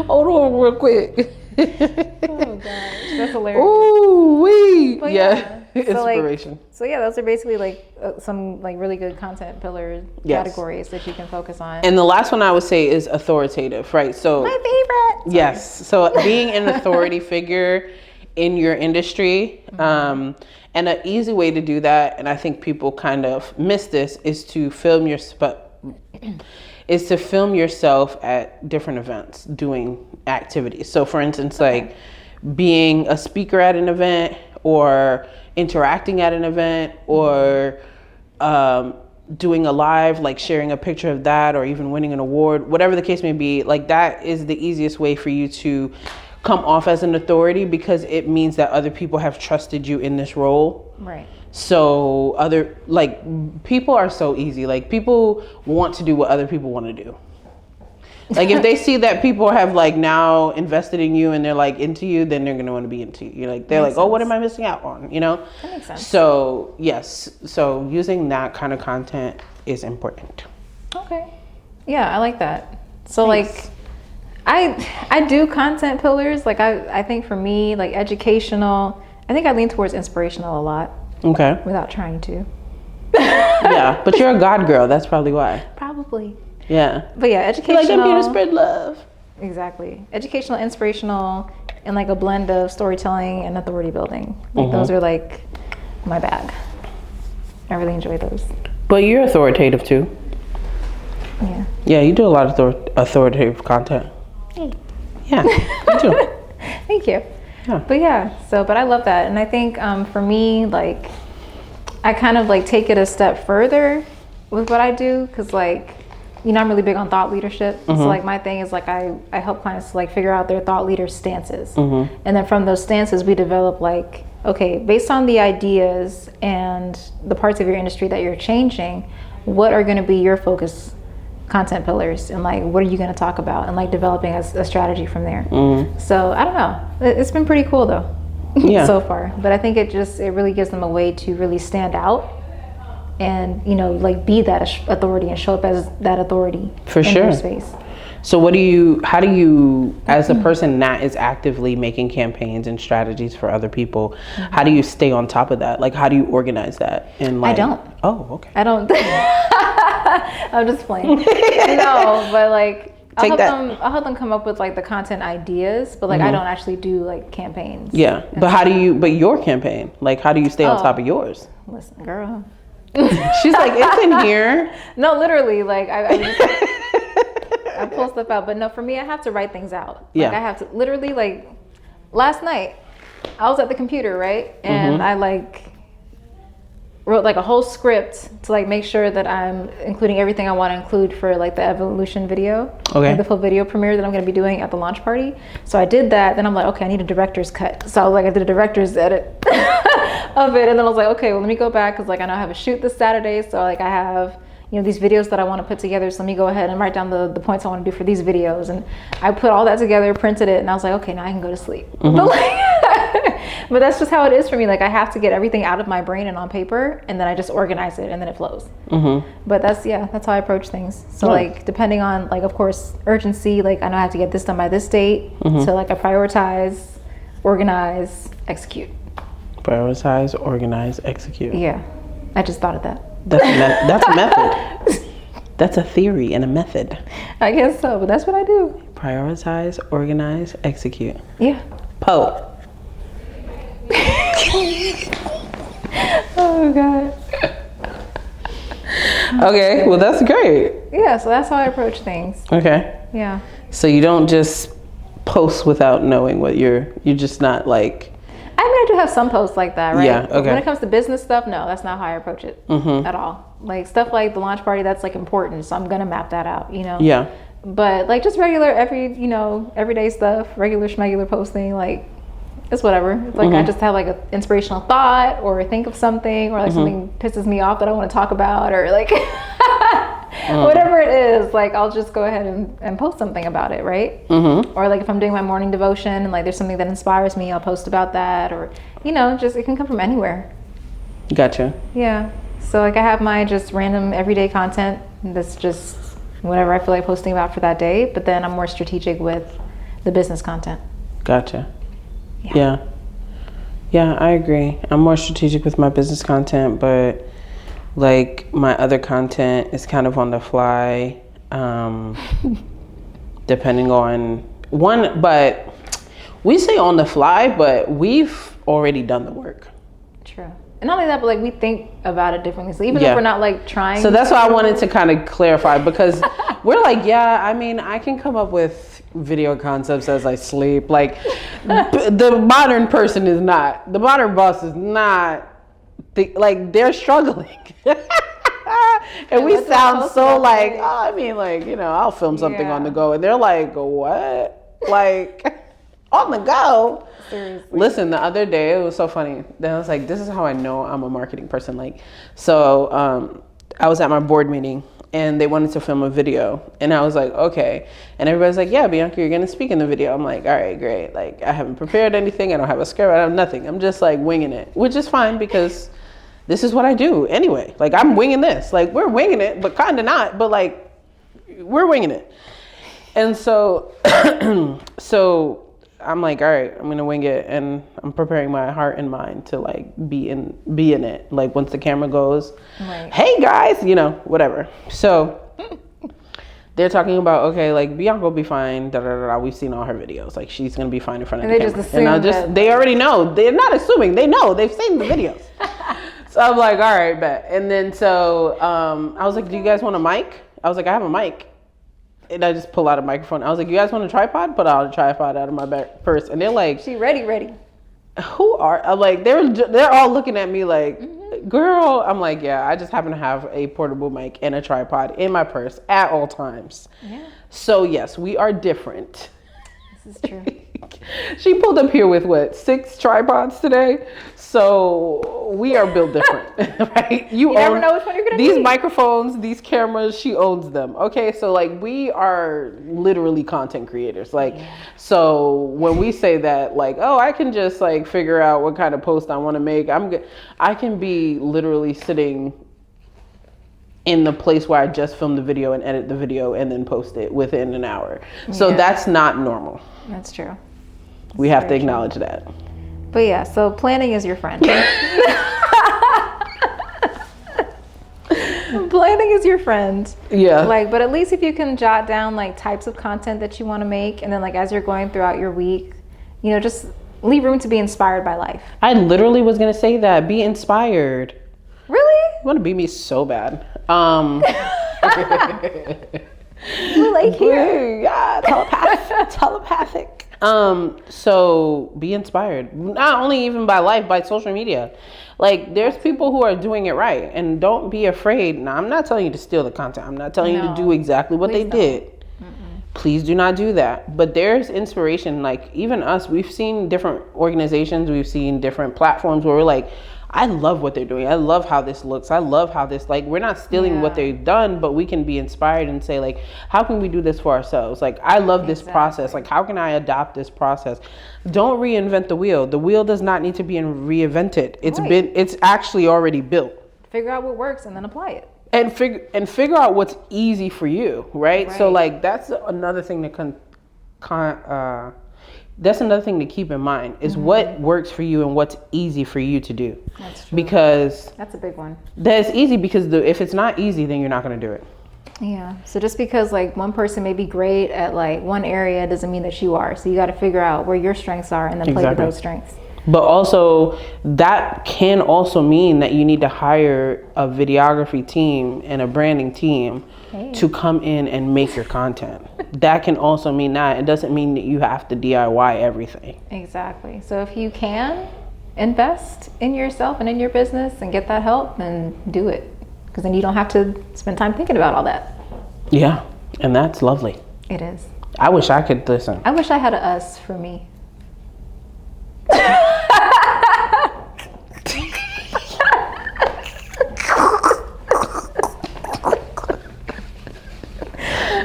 Hold on real quick. Oh gosh, that's hilarious. Ooh wee. But yeah. So Inspiration. Those are basically like some like really good content pillar categories that you can focus on. And the last one I would say is authoritative, right? So my favorite. Sorry. Yes. So being an authority figure in your industry, and an easy way to do that, and I think people kind of miss this, is to film yourself at different events doing activities. So for instance, like being a speaker at an event, or interacting at an event, or doing a live, like sharing a picture of that, or even winning an award, whatever the case may be. Like that is the easiest way for you to come off as an authority, because it means that other people have trusted you in this role. Right. So people are so easy. Like people want to do what other people want to do. Like if they see that people have like now invested in you and they're like into you, then they're going to want to be into you. Like they're like, oh, what am I missing out on? You know? That makes sense. So yes. So using that kind of content is important. Okay. Yeah, I like that. So Thanks. Like I do content pillars. Like I think for me, like educational, I think I lean towards inspirational a lot. Okay. Without trying to. Yeah, but you're a God girl. That's probably why. Probably. Yeah. But yeah, educational. Like I'm here to spread love. Exactly. Educational, inspirational, and like a blend of storytelling and authority building. Like those are like my bag. I really enjoy those. But you're authoritative too. Yeah. Yeah, you do a lot of authoritative content. Hey. Yeah, you do. Thank you. Yeah. But I love that. And I think for me, like, I kind of like take it a step further with what I do, because like, you know, I'm really big on thought leadership. So like my thing is like I help clients like figure out their thought leader stances. And then from those stances, we develop like, okay, based on the ideas and the parts of your industry that you're changing, what are going to be your focus content pillars, and like what are you going to talk about, and like developing a strategy from there. So I don't know, it's been pretty cool though. So far, but I think it really gives them a way to really stand out and, you know, like be that authority and show up as that authority in your space. So how do you, as a person that is actively making campaigns and strategies for other people, how do you stay on top of that? Like, how do you organize that? And like, I don't. Oh, okay. I don't. I'm just playing. No, but like, I'll help them come up with like the content ideas, but like I don't actually do like campaigns. Yeah, but your campaign, like how do you stay on top of yours? Listen, girl. She's like, it's in here. No, literally, like I pull stuff out, but no, for me, I have to write things out. Like I have to literally, like last night, I was at the computer, right? And I like wrote like a whole script to like make sure that I'm including everything I want to include for like the evolution video. Okay. Like the full video premiere that I'm going to be doing at the launch party. So I did that. Then I'm like, okay, I need a director's cut. So I was like, I did a director's edit of it. And then I was like, okay, well, let me go back, because like I know I have a shoot this Saturday. So like I have, you know, these videos that I want to put together. So let me go ahead and write down the points I want to do for these videos. And I put all that together, printed it, and I was like, okay, now I can go to sleep. But that's just how it is for me. Like I have to get everything out of my brain and on paper, and then I just organize it, and then it flows. But that's how I approach things. So like depending on like, of course, urgency, like I know I have to get this done by this date. So like I prioritize, organize, execute. Prioritize, organize, execute. Yeah, I just thought of that. That's a method. That's a theory and a method. I guess so, but that's what I do. Prioritize, organize, execute. Yeah. Poe. Oh God. Okay, well that's great. Yeah, so that's how I approach things. Okay. Yeah. So you don't just post without knowing what you're just not like. I mean, I do have some posts like that, right? Yeah, okay. When it comes to business stuff, no, that's not how I approach it at all. Like stuff like the launch party, that's like important, so I'm gonna map that out, you know? Yeah. But like just regular, everyday stuff, regular schmegular posting, like it's whatever. It's like I just have like an inspirational thought, or think of something, or like something pisses me off that I want to talk about, or like whatever it is, like I'll just go ahead and post something about it, right? Or like if I'm doing my morning devotion and like there's something that inspires me, I'll post about that, or just it can come from anywhere. Gotcha. Yeah. So like I have my just random everyday content that's just whatever I feel like posting about for that day, but then I'm more strategic with the business content. Gotcha. Yeah. Yeah, I agree. I'm more strategic with my business content, but like my other content is kind of on the fly, depending on but we say on the fly, but we've already done the work. True. And not only that, but like we think about it differently. So even if we're not like trying. So that's why I wanted to kind of clarify, because we're like, yeah, I mean, I can come up with video concepts as I sleep. Like the modern person is not, the modern boss is not, like they're struggling. And we sound so like, oh, I mean, like, you know, I'll film something on the go. And they're like, what? Like, on the go? Seriously. Listen, the other day, it was so funny. Then I was like, this is how I know I'm a marketing person. Like, so I was at my board meeting and they wanted to film a video. And I was like, okay. And everybody's like, yeah, Bianca, you're going to speak in the video. I'm like, all right, great. Like, I haven't prepared anything. I don't have a script. I have nothing. I'm just like winging it, which is fine because this is what I do anyway. Like, I'm winging this. Like, we're winging it, but kind of not. But like, we're winging it. And so, I'm like, all right, I'm gonna wing it, and I'm preparing my heart and mind to like be in it. Like once the camera goes, hey guys, you know, whatever. So they're talking about, okay, like Bianca will be fine. Da da da da. We've seen all her videos. Like she's gonna be fine in front of the camera. Just assume they already know. They're not assuming. They know. They've seen the videos. So I'm like, all right, bet. And then so I was like, do you guys want a mic? I was like, I have a mic. And I just pull out a microphone. I was like, you guys want a tripod? Put out a tripod out of my purse. And they're like, she ready. Who are, I'm like, they're all looking at me like, girl. I'm like, yeah, I just happen to have a portable mic and a tripod in my purse at all times. Yeah. So yes, we are different. This is true. She pulled up here with 6 tripods today. So we are built different, right? You never know which one you're gonna need. These microphones, these cameras, she owns them. Okay, so like we are literally content creators. Like, so when we say that, like, oh, I can just like figure out what kind of post I want to make. I can be literally sitting in the place where I just filmed the video and edit the video and then post it within an hour. So that's not normal. That's true. We have to acknowledge that. But yeah, so planning is your friend. Planning is your friend. Yeah. Like, but at least if you can jot down like types of content that you want to make, and then like as you're going throughout your week, you know, just leave room to be inspired by life. I literally was gonna say that. Be inspired. Really? You want to be me so bad. We're like here. Yeah, telepathic. So be inspired. Not only even by life, by social media. Like there's people who are doing it right, and don't be afraid. Now, I'm not telling you to steal the content. I'm not telling you to do exactly what they did. Please do not do that. But there's inspiration. Like even us, we've seen different organizations. We've seen different platforms where we're like, I love what they're doing. I love how this looks. I love how this, like, we're not stealing what they've done, but we can be inspired and say, like, how can we do this for ourselves? Like, I love this process. Like, how can I adopt this process? Don't reinvent the wheel. The wheel does not need to be reinvented. It's actually already built. Figure out what works and then apply it. And figure out what's easy for you, right? So, like, that's another thing that's another thing to keep in mind is what works for you and what's easy for you to do. That's true. Because that's a big one. That's easy because if it's not easy, then you're not going to do it. Yeah. So just because like one person may be great at like one area doesn't mean that you are. So you got to figure out where your strengths are and then play with those strengths. But also that can also mean that you need to hire a videography team and a branding team to come in and make your content. That can also mean that. It doesn't mean that you have to DIY everything. Exactly. So if you can invest in yourself and in your business and get that help, then do it. Because then you don't have to spend time thinking about all that. Yeah. And that's lovely. It is. I wish I could listen. I wish I had a us for me.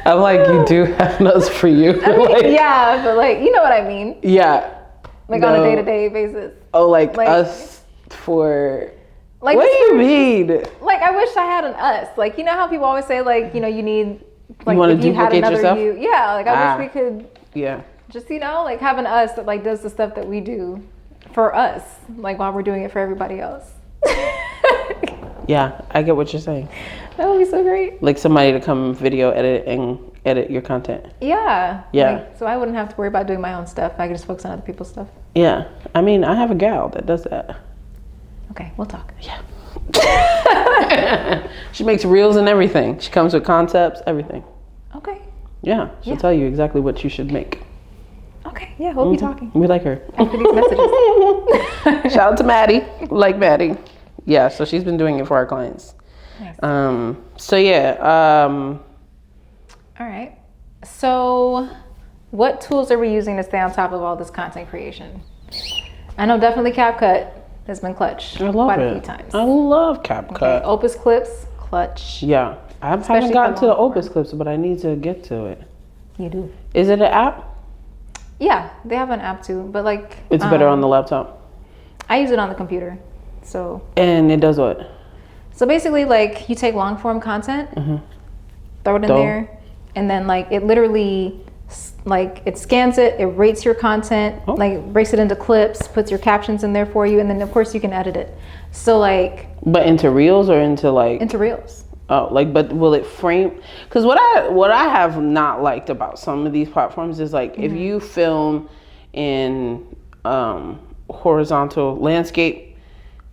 I'm like, you do have notes for you. I mean, yeah, but like, you know what I mean? Yeah. Like on a day-to-day basis. Oh, like us for... Like, what do you mean? Like, I wish I had an us. Like, you know how people always say, like, you know, you need... Like, you want to if you had duplicate another yourself? you. Yeah, like, I wish we could... Yeah. just, like having us that like does the stuff that we do for us, like while we're doing it for everybody else. Yeah, I get what you're saying. That would be so great. Like somebody to come video edit your content. Yeah. Yeah. Like, so I wouldn't have to worry about doing my own stuff. I could just focus on other people's stuff. Yeah. I mean, I have a gal that does that. Okay, we'll talk. Yeah. She makes reels and everything. She comes with concepts, everything. Okay. Yeah. She'll tell you exactly what you should make. Okay. Yeah, we'll be talking. We like her. After these messages. Shout out to Maddie. Like Maddie. Yeah, so she's been doing it for our clients. Nice. So yeah. All right. So what tools are we using to stay on top of all this content creation? I know definitely CapCut has been clutch. I love quite it. a few times. I love CapCut. Okay. Opus Clips, clutch. Yeah. I haven't gotten to the Opus Clips, but I need to get to it. You do. Is it an app? Yeah, they have an app too, but like It's better on the laptop. I use it on the computer. So And it does what? So basically, like, you take long form content, throw it in there, and then like it literally, like, it scans it, it rates your content, like breaks it into clips, puts your captions in there for you, and then of course you can edit it. So like. But into reels or into like? Into reels. Oh, like, but will it frame? Because what I have not liked about some of these platforms is like if you film in horizontal landscape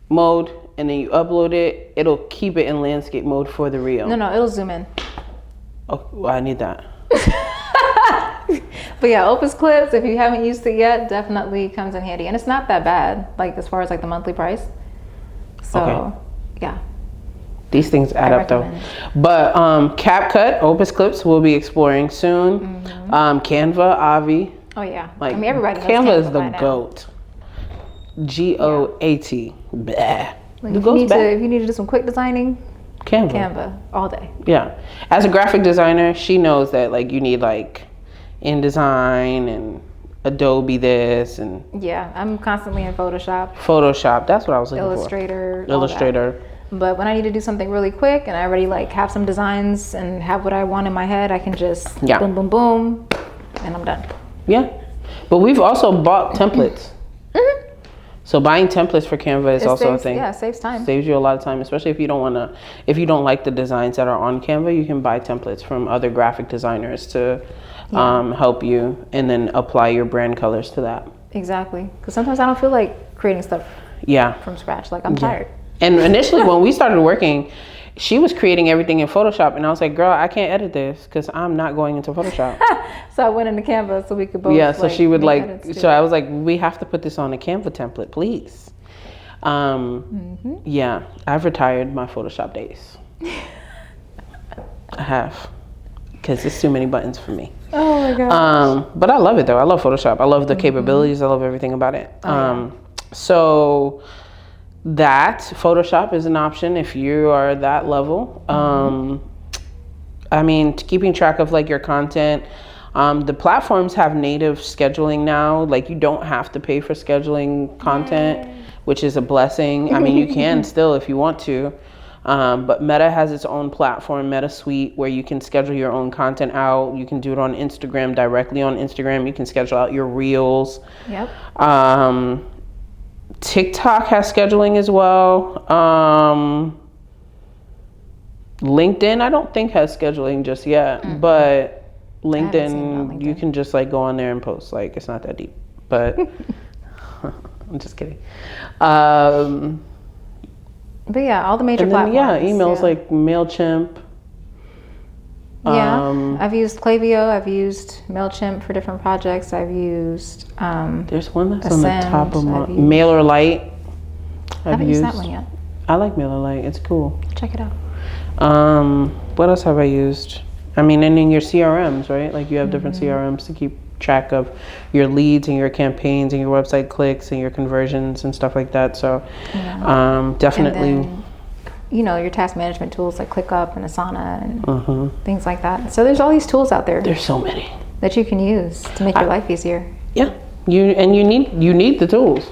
mode and then you upload it, it'll keep it in landscape mode for the reel. No, it'll zoom in. Oh, well, I need that. But yeah, Opus Clips, if you haven't used it yet, definitely comes in handy, and it's not that bad, like as far as like the monthly price. So yeah. These things add up though. But CapCut, Opus Clips, we'll be exploring soon. Canva, Avi. Oh yeah. Like, I mean, everybody knows Canva is the by now. GOAT. GOAT. Bleh. Like if you need to do some quick designing, Canva all day. Yeah. As a graphic designer, she knows that like you need like InDesign and Adobe this and. Yeah, I'm constantly in Photoshop. That's what I was looking for. Illustrator. But when I need to do something really quick and I already like have some designs and have what I want in my head, I can just boom, boom, boom, and I'm done. Yeah. But we've also bought templates. So buying templates for Canva is also a thing. Yeah, it saves time. Saves you a lot of time, especially if you don't like the designs that are on Canva, you can buy templates from other graphic designers to help you and then apply your brand colors to that. Exactly. Because sometimes I don't feel like creating stuff from scratch. Like I'm tired. And initially when we started working, she was creating everything in Photoshop and I was like, girl, I can't edit this because I'm not going into Photoshop. So I went into Canva so we could both. Yeah, so she would like, so I was like, we have to put this on a Canva template, please. Yeah, I've retired my Photoshop days. I have, because it's too many buttons for me. Oh my gosh. But I love it though. I love Photoshop. I love the capabilities. I love everything about it. So that Photoshop is an option if you are that level. I mean, keeping track of like your content. The platforms have native scheduling now. Like you don't have to pay for scheduling content, which is a blessing. I mean, you can still if you want to. But Meta has its own platform, Meta Suite, where you can schedule your own content out. You can do it on Instagram, directly on Instagram. You can schedule out your reels. Yep. TikTok has scheduling as well. LinkedIn, I don't think has scheduling just yet, but LinkedIn, you can just like go on there and post. Like it's not that deep, but I'm just kidding. But yeah, all the major platforms. Yeah, emails like MailChimp. Yeah, I've used Klaviyo. I've used MailChimp for different projects. I've used. There's one that's on the top of my MailerLite. I haven't used that one yet. I like MailerLite. It's cool. Check it out. What else have I used? I mean, and in your CRMs, right? Like you have different CRMs to keep track of your leads and your campaigns and your website clicks and your conversions and stuff like that. So, definitely. And then, your task management tools like ClickUp and Asana and things like that. So there's all these tools out there. There's so many that you can use to make your life easier. Yeah, you need the tools,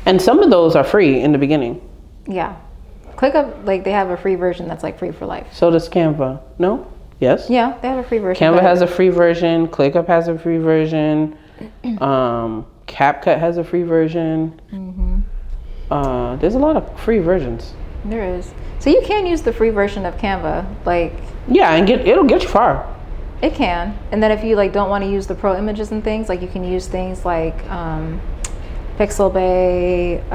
and some of those are free in the beginning. Yeah, ClickUp, like they have a free version that's like free for life. So does Canva. No. Yes. Yeah, they have a free version. Canva has a free version. ClickUp has a free version. CapCut has a free version. There's a lot of free versions. There is. So you can use the free version of Canva, like. Yeah, and it'll get you far. It can. And then if you like don't want to use the pro images and things, like you can use things like Pixelbay,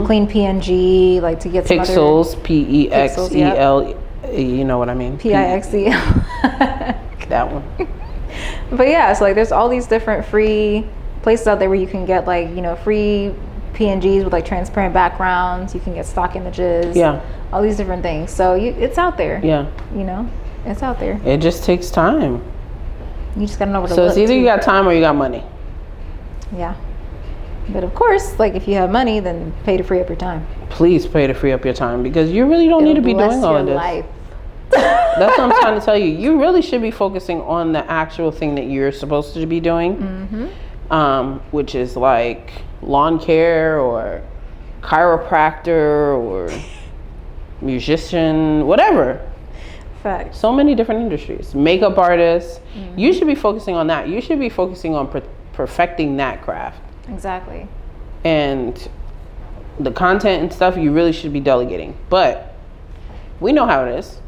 Clean PNG, like to get some Pixels, other Pixel. You know what I mean? Pixel. That one. But yeah, so like there's all these different free places out there where you can get like, you know, free PNGs with like transparent backgrounds. You can get stock images. Yeah. All these different things. So it's out there. Yeah. You know, it's out there. It just takes time. You just gotta know where to So look. it's either you got time or you got money. Yeah. But of course, like if you have money, then pay to free up your time. Please pay to free up your time because you really don't need to be doing all of this. Life. That's what I'm trying to tell you. You really should be focusing on the actual thing that you're supposed to be doing, which is like lawn care or chiropractor or musician, whatever. Fact. So many different industries. Makeup artists. You should be focusing on that. You should be focusing on perfecting that craft. Exactly. And the content and stuff you really should be delegating. But we know how it is.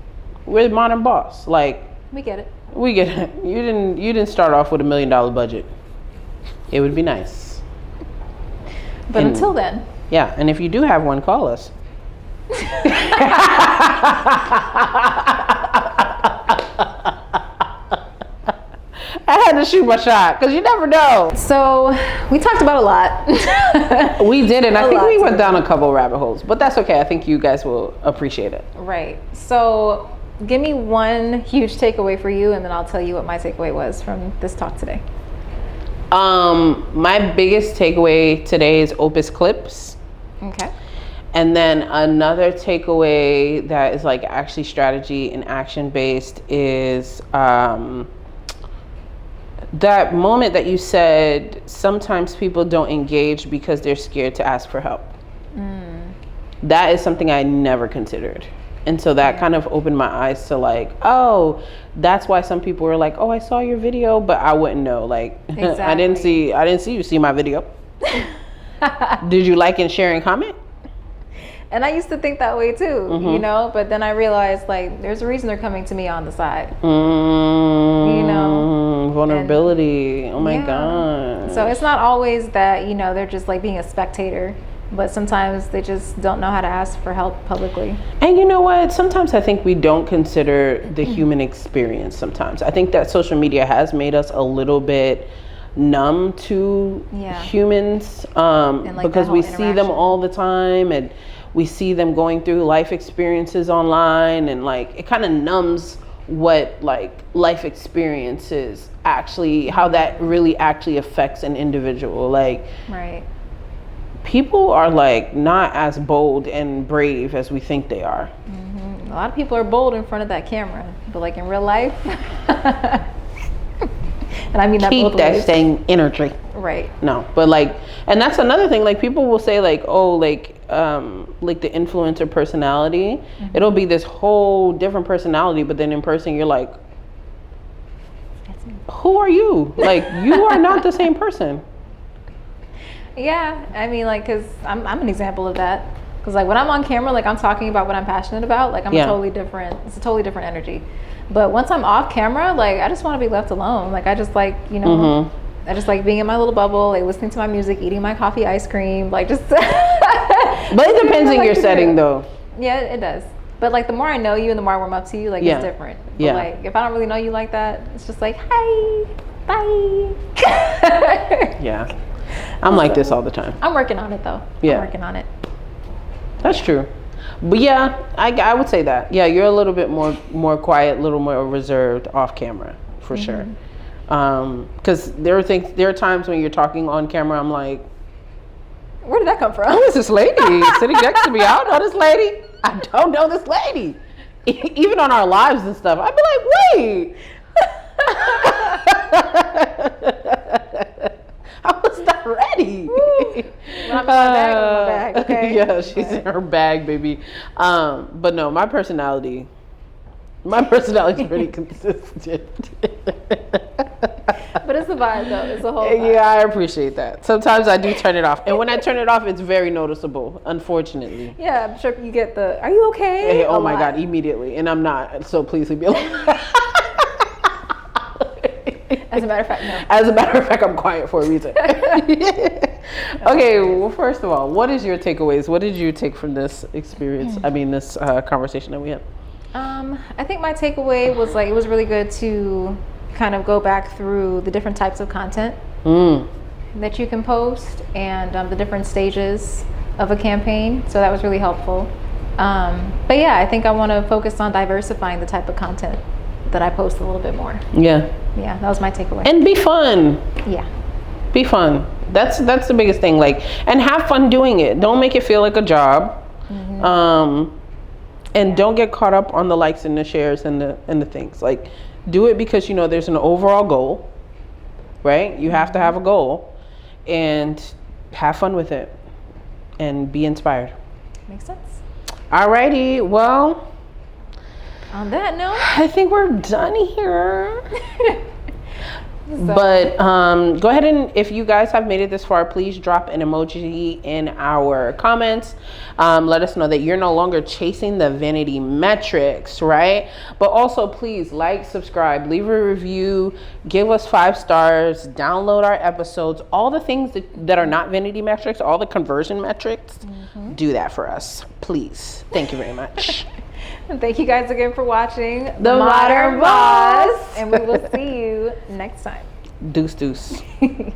We're the modern boss. Like, we get it. We get it. You didn't start off with $1 million budget. It would be nice. But until then. Yeah, and if you do have one, call us. I had to shoot my shot because you never know. So we talked about a lot. We did, and I think we went down a couple rabbit holes, but that's okay. I think you guys will appreciate it. Right. So give me one huge takeaway for you, and then I'll tell you what my takeaway was from this talk today. My biggest takeaway today is Opus Clips. Okay. And then another takeaway that is like actually strategy and action based is that moment that you said sometimes people don't engage because they're scared to ask for help. That is something I never considered. And so that kind of opened my eyes to like, oh, that's why some people were like, oh, I saw your video, but I wouldn't know. Like, exactly. I didn't see you see my video. Did you like and share and comment? And I used to think that way too, you know, but then I realized like there's a reason they're coming to me on the side, you know. Vulnerability. Oh my God. So it's not always that, you know, they're just like being a spectator, but sometimes they just don't know how to ask for help publicly. And you know what? Sometimes I think we don't consider the human experience sometimes. I think that social media has made us a little bit numb to humans like because we see them all the time and we see them going through life experiences online, and like it kind of numbs what like life experiences actually, how that really actually affects an individual. Like, right. People are like not as bold and brave as we think they are. A lot of people are bold in front of that camera, but like in real life, and I mean that keep both that ways. same energy. Right. No, but like, and that's another thing. Like people will say like, oh, like the influencer personality. It'll be this whole different personality, but then in person you're like, who are you? Like you are not the same person. Yeah, I mean, like, cause I'm an example of that. Cause like when I'm on camera, like I'm talking about what I'm passionate about. Like I'm it's a totally different energy. But once I'm off camera, like I just want to be left alone. Like I just like, you know, I just like being in my little bubble, like listening to my music, eating my coffee, ice cream, like just. But it depends on your setting, though. Yeah, it does. But like the more I know you and the more I warm up to you, like it's different. But like if I don't really know you like that, it's just like, hi, bye. Yeah. I'm like this all the time. I'm working on it though. Yeah. I'm working on it. That's true. But yeah, I would say that. Yeah, you're a little bit more quiet, a little more reserved off camera, for sure. Because there are times when you're talking on camera, I'm like, where did that come from? Who is this lady sitting next to me? I don't know this lady. I don't know this lady. Even on our lives and stuff, I'd be like, wait. I was not ready. When I'm in my bag, okay? Yeah, she's in her bag, baby. But no, my personality, My personality is pretty consistent. But it's a vibe though. It's a whole vibe. Yeah, I appreciate that. Sometimes I do turn it off. And when I turn it off, it's very noticeable, unfortunately. Yeah, I'm sure you get the, are you okay? Hey, oh my God, immediately. And I'm not, so please leave me alone. As a matter of fact, no. As a matter of fact, I'm quiet for a reason. Okay, well, first of all, what is your takeaways? What did you take from this experience? I mean, this conversation that we had? I think my takeaway was like, it was really good to kind of go back through the different types of content that you can post and the different stages of a campaign. So that was really helpful. But yeah, I think I want to focus on diversifying the type of content that I post a little bit more. Yeah. Yeah, that was my takeaway. And be fun. Yeah. Be fun. That's the biggest thing. Like, and have fun doing it. Don't make it feel like a job. And don't get caught up on the likes and the shares and the things. Like, do it because you know there's an overall goal, right? You have to have a goal, and have fun with it, and be inspired. Makes sense. Alrighty. Well, on that note, I think we're done here. But go ahead and, if you guys have made it this far, please drop an emoji in our comments. Let us know that you're no longer chasing the vanity metrics, right? But also, please like, subscribe, leave a review, give us 5 stars, download our episodes, all the things that are not vanity metrics, all the conversion metrics. Do that for us, please. Thank you very much. And thank you guys again for watching The Modern Boss. And we will see you next time. Deuce.